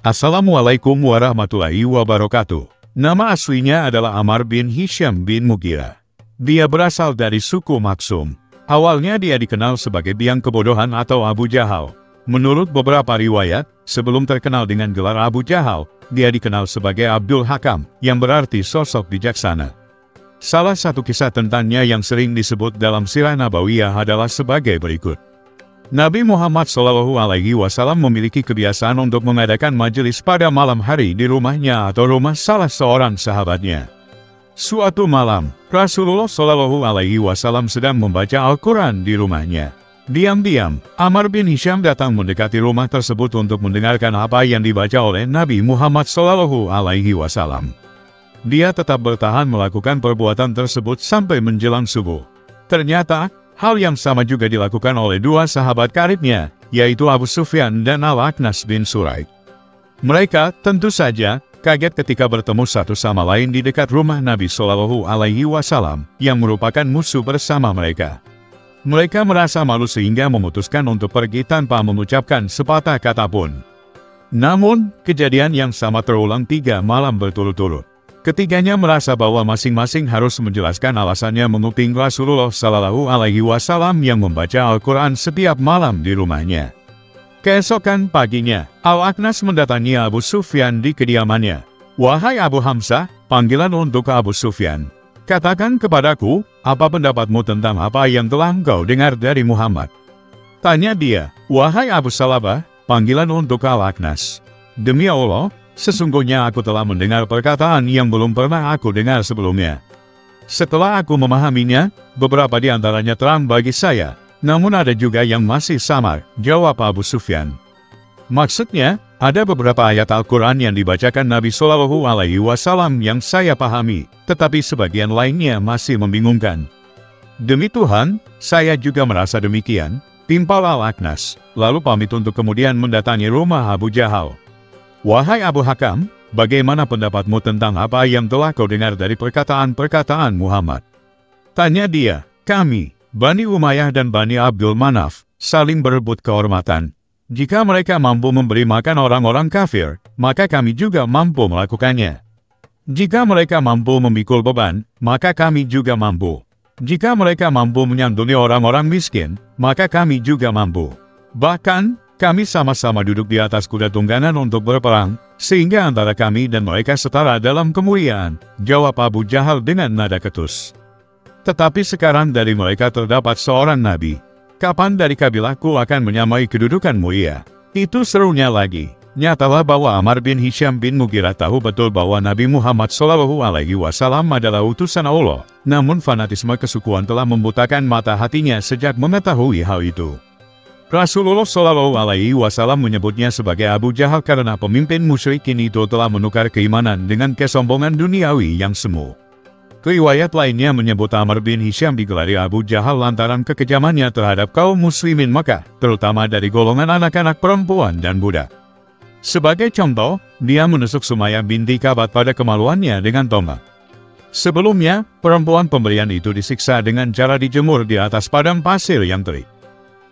Assalamualaikum warahmatullahi wabarakatuh. Nama aslinya adalah Ammar bin Hisham bin Mughirah. Dia berasal dari suku Maksum. Awalnya dia dikenal sebagai biang kebodohan atau Abu Jahal. Menurut beberapa riwayat, sebelum terkenal dengan gelar Abu Jahal, dia dikenal sebagai Abdul Hakam, yang berarti sosok bijaksana. Salah satu kisah tentangnya yang sering disebut dalam Sirah Nabawiyah adalah sebagai berikut. Nabi Muhammad SAW memiliki kebiasaan untuk mengadakan majelis pada malam hari di rumahnya atau rumah salah seorang sahabatnya. Suatu malam, Rasulullah SAW sedang membaca Al-Quran di rumahnya. Diam-diam, Ammar bin Hisham datang mendekati rumah tersebut untuk mendengarkan apa yang dibaca oleh Nabi Muhammad SAW. Dia tetap bertahan melakukan perbuatan tersebut sampai menjelang subuh. Ternyata, hal yang sama juga dilakukan oleh dua sahabat karibnya, yaitu Abu Sufyan dan Al-Aqnas bin Suraik. Mereka, tentu saja, kaget ketika bertemu satu sama lain di dekat rumah Nabi SAW, yang merupakan musuh bersama mereka. Mereka merasa malu sehingga memutuskan untuk pergi tanpa mengucapkan sepatah kata pun. Namun, kejadian yang sama terulang 3 malam berturut-turut. Ketiganya merasa bahwa masing-masing harus menjelaskan alasannya menguping Rasulullah SAW yang membaca Al-Quran setiap malam di rumahnya. Keesokan paginya, Al-Aqnas mendatangi Abu Sufyan di kediamannya. "Wahai Abu Hamzah," panggilan untuk Abu Sufyan, "katakan kepadaku, apa pendapatmu tentang apa yang telah engkau dengar dari Muhammad?" Tanya dia. "Wahai Abu Salabah," panggilan untuk Al-Aqnas, "demi Allah, sesungguhnya aku telah mendengar perkataan yang belum pernah aku dengar sebelumnya. Setelah aku memahaminya, beberapa di antaranya terang bagi saya, namun ada juga yang masih samar," jawab Abu Sufyan. "Maksudnya, ada beberapa ayat Al-Quran yang dibacakan Nabi SAW yang saya pahami, tetapi sebagian lainnya masih membingungkan." "Demi Tuhan, saya juga merasa demikian," timpal Al-Aqnas, lalu pamit untuk kemudian mendatangi rumah Abu Jahal. "Wahai Abu Hakam, bagaimana pendapatmu tentang apa yang telah kau dengar dari perkataan-perkataan Muhammad?" Tanya dia. "Kami, Bani Umayyah dan Bani Abdul Manaf, saling berebut kehormatan. Jika mereka mampu memberi makan orang-orang kafir, maka kami juga mampu melakukannya. Jika mereka mampu memikul beban, maka kami juga mampu. Jika mereka mampu menyantuni orang-orang miskin, maka kami juga mampu. Bahkan, kami sama-sama duduk di atas kuda tunggangan untuk berperang, sehingga antara kami dan mereka setara dalam kemuliaan," jawab Abu Jahal dengan nada ketus. "Tetapi sekarang dari mereka terdapat seorang nabi. Kapan dari kabilahku akan menyamai kedudukanmu ia?" Itu serunya lagi. Nyatalah bahwa Ammar bin Hisham bin Mughirah tahu betul bahwa Nabi Muhammad SAW adalah utusan Allah, namun fanatisme kesukuan telah membutakan mata hatinya sejak mengetahui hal itu. Rasulullah SAW menyebutnya sebagai Abu Jahal karena pemimpin musyrikin itu telah menukar keimanan dengan kesombongan duniawi yang semu. Riwayat lainnya menyebut Ammar bin Hisham digelari Abu Jahal lantaran kekejamannya terhadap kaum muslimin Makkah, terutama dari golongan anak-anak perempuan dan budak. Sebagai contoh, dia menusuk Sumayyah binti Kabat pada kemaluannya dengan tombak. Sebelumnya, perempuan pemberian itu disiksa dengan cara dijemur di atas padang pasir yang terik.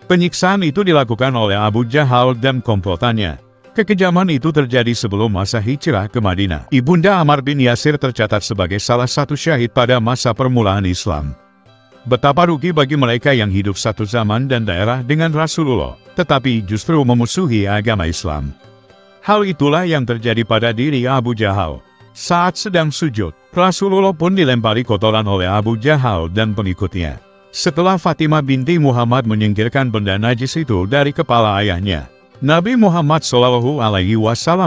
Penyiksaan itu dilakukan oleh Abu Jahal dan komplotannya. Kekejaman itu terjadi sebelum masa hijrah ke Madinah. Ibunda Ammar bin Yasir tercatat sebagai salah satu syahid pada masa permulaan Islam. Betapa rugi bagi mereka yang hidup satu zaman dan daerah dengan Rasulullah, tetapi justru memusuhi agama Islam. Hal itulah yang terjadi pada diri Abu Jahal. Saat sedang sujud, Rasulullah pun dilempari kotoran oleh Abu Jahal dan pengikutnya. Setelah Fatimah binti Muhammad menyingkirkan benda najis itu dari kepala ayahnya, Nabi Muhammad SAW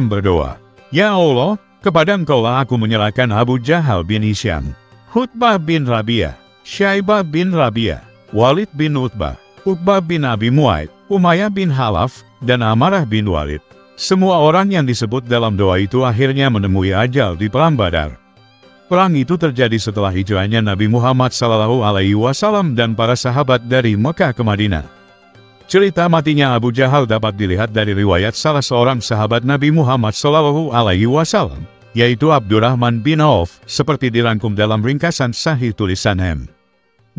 berdoa, "Ya Allah, kepada Engkaulah aku menyerahkan Abu Jahal bin Hisham, Utbah bin Rabi'ah, Syaibah bin Rabi'ah, Walid bin Utbah, Uqbah bin Abi Mu'aid, Umayyah bin Halaf, dan Ammarah bin Walid." Semua orang yang disebut dalam doa itu akhirnya menemui ajal di Perang Badar. Perang itu terjadi setelah hijrahnya Nabi Muhammad SAW dan para sahabat dari Mekah ke Madinah. Cerita matinya Abu Jahal dapat dilihat dari riwayat salah seorang sahabat Nabi Muhammad SAW, yaitu Abdurrahman bin Auf, seperti dirangkum dalam ringkasan Sahih tulisan M.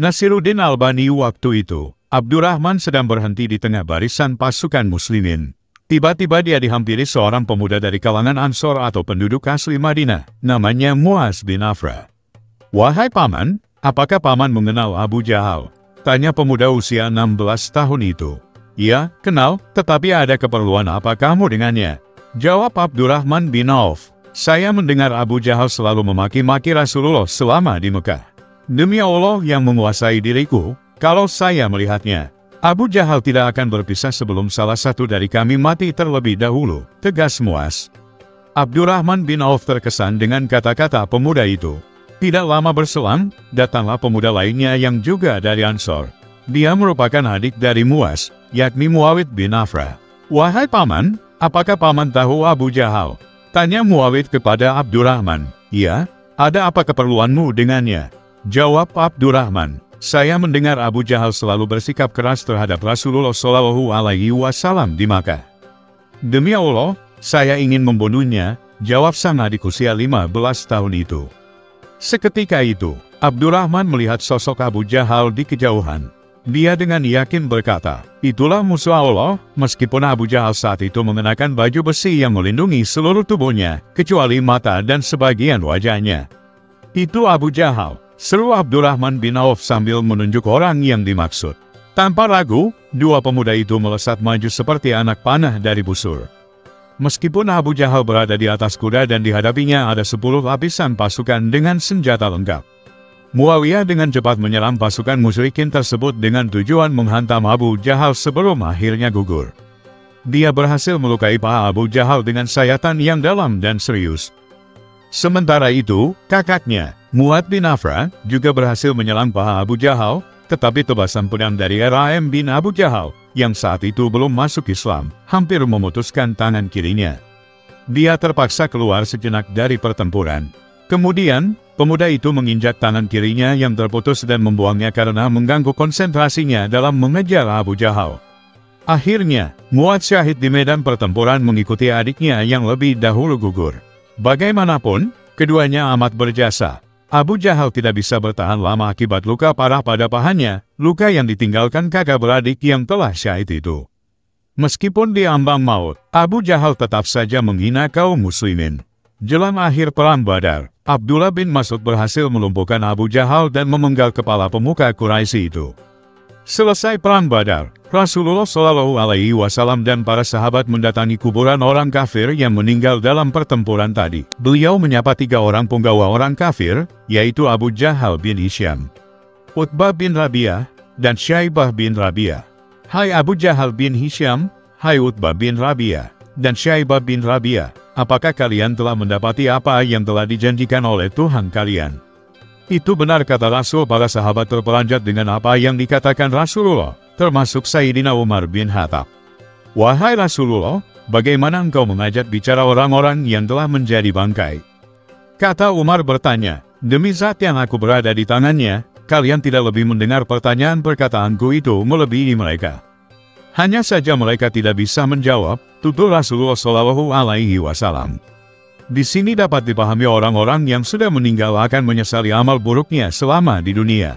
Nasiruddin Albani. Waktu itu, Abdurrahman sedang berhenti di tengah barisan pasukan muslimin. Tiba-tiba dia dihampiri seorang pemuda dari kalangan Ansor atau penduduk asli Madinah, namanya Muaz bin Afra. "Wahai paman, apakah paman mengenal Abu Jahal?" tanya pemuda usia 16 tahun itu. "Iya, kenal, tetapi ada keperluan apa kamu dengannya?" jawab Abdurrahman bin Auf. "Saya mendengar Abu Jahal selalu memaki-maki Rasulullah selama di Mekah. Demi Allah yang menguasai diriku, kalau saya melihatnya, Abu Jahal tidak akan berpisah sebelum salah satu dari kami mati terlebih dahulu," tegas Muaz. Abdurrahman bin Auf terkesan dengan kata-kata pemuda itu. Tidak lama berselang, datanglah pemuda lainnya yang juga dari Ansor. Dia merupakan adik dari Muaz, yakni Muawid bin Afra. "Wahai paman, apakah paman tahu Abu Jahal?" tanya Muawid kepada Abdurrahman. "Iya, ada apa keperluanmu dengannya?" jawab Abdurrahman. "Saya mendengar Abu Jahal selalu bersikap keras terhadap Rasulullah SAW di Makkah. Demi Allah, saya ingin membunuhnya," jawab sang adik usia 15 tahun itu. Seketika itu, Abdurrahman melihat sosok Abu Jahal di kejauhan. Dia dengan yakin berkata, "Itulah musuh Allah," meskipun Abu Jahal saat itu mengenakan baju besi yang melindungi seluruh tubuhnya, kecuali mata dan sebagian wajahnya. "Itu Abu Jahal," seru Abdurrahman bin Auf sambil menunjuk orang yang dimaksud. Tanpa ragu, dua pemuda itu melesat maju seperti anak panah dari busur. Meskipun Abu Jahal berada di atas kuda dan dihadapinya ada 10 lapisan pasukan dengan senjata lengkap, Muawiyah dengan cepat menyerang pasukan musyrikin tersebut dengan tujuan menghantam Abu Jahal sebelum akhirnya gugur. Dia berhasil melukai paha Abu Jahal dengan sayatan yang dalam dan serius. Sementara itu, kakaknya, Mu'ad bin Afra, juga berhasil menyerang paha Abu Jahal, tetapi tebasan pedang dari Ram bin Abu Jahal, yang saat itu belum masuk Islam, hampir memutuskan tangan kirinya. Dia terpaksa keluar sejenak dari pertempuran. Kemudian, pemuda itu menginjak tangan kirinya yang terputus dan membuangnya karena mengganggu konsentrasinya dalam mengejar Abu Jahal. Akhirnya, Mu'ad syahid di medan pertempuran mengikuti adiknya yang lebih dahulu gugur. Bagaimanapun, keduanya amat berjasa. Abu Jahal tidak bisa bertahan lama akibat luka parah pada pahanya, luka yang ditinggalkan kakak beradik yang telah syahid itu. Meskipun diambang maut, Abu Jahal tetap saja menghina kaum muslimin. Jelang akhir perang Badar, Abdullah bin Mas'ud berhasil melumpuhkan Abu Jahal dan memenggal kepala pemuka Quraisy itu. Selesai perang Badar, Rasulullah SAW dan para sahabat mendatangi kuburan orang kafir yang meninggal dalam pertempuran tadi. Beliau menyapa 3 orang punggawa orang kafir, yaitu Abu Jahal bin Hisham, Utbah bin Rabi'ah, dan Syaibah bin Rabi'ah. "Hai Abu Jahal bin Hisham, hai Utbah bin Rabi'ah, dan Syaibah bin Rabi'ah, apakah kalian telah mendapati apa yang telah dijanjikan oleh Tuhan kalian?" "Itu benar," kata Rasul. Para sahabat terperanjat dengan apa yang dikatakan Rasulullah, termasuk Sayyidina Umar bin Khattab. "Wahai Rasulullah, bagaimana engkau mengajak bicara orang-orang yang telah menjadi bangkai?" Kata Umar bertanya, "Demi zat yang aku berada di tangannya, kalian tidak lebih mendengar pertanyaan perkataanku itu melebihi mereka. Hanya saja mereka tidak bisa menjawab," tutur Rasulullah SAW. Di sini dapat dipahami orang-orang yang sudah meninggal akan menyesali amal buruknya selama di dunia.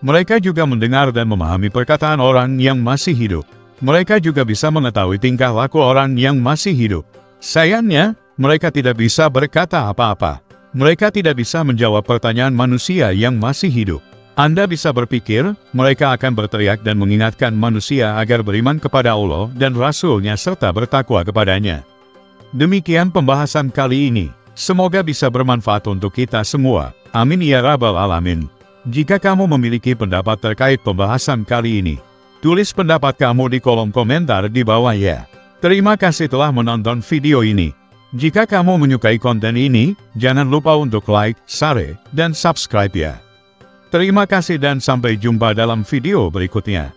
Mereka juga mendengar dan memahami perkataan orang yang masih hidup. Mereka juga bisa mengetahui tingkah laku orang yang masih hidup. Sayangnya, mereka tidak bisa berkata apa-apa. Mereka tidak bisa menjawab pertanyaan manusia yang masih hidup. Anda bisa berpikir, mereka akan berteriak dan mengingatkan manusia agar beriman kepada Allah dan Rasul-Nya serta bertakwa kepadanya. Demikian pembahasan kali ini. Semoga bisa bermanfaat untuk kita semua. Amin ya rabbal alamin. Jika kamu memiliki pendapat terkait pembahasan kali ini, tulis pendapat kamu di kolom komentar di bawah ya. Terima kasih telah menonton video ini. Jika kamu menyukai konten ini, jangan lupa untuk like, share, dan subscribe ya. Terima kasih dan sampai jumpa dalam video berikutnya.